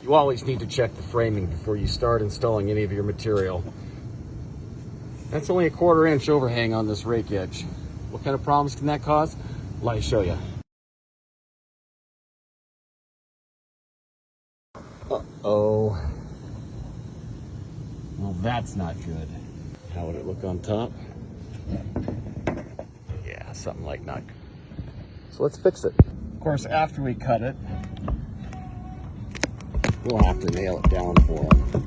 You always need to check the framing before you start installing any of your material. That's only a 1/4 inch overhang on this rake edge. What kind of problems can that cause? Let me show you. Uh-oh. Well, that's not good. How would it look on top? Yeah, something like not good. So let's fix it. Of course, after we cut it, we'll have to nail it down for them.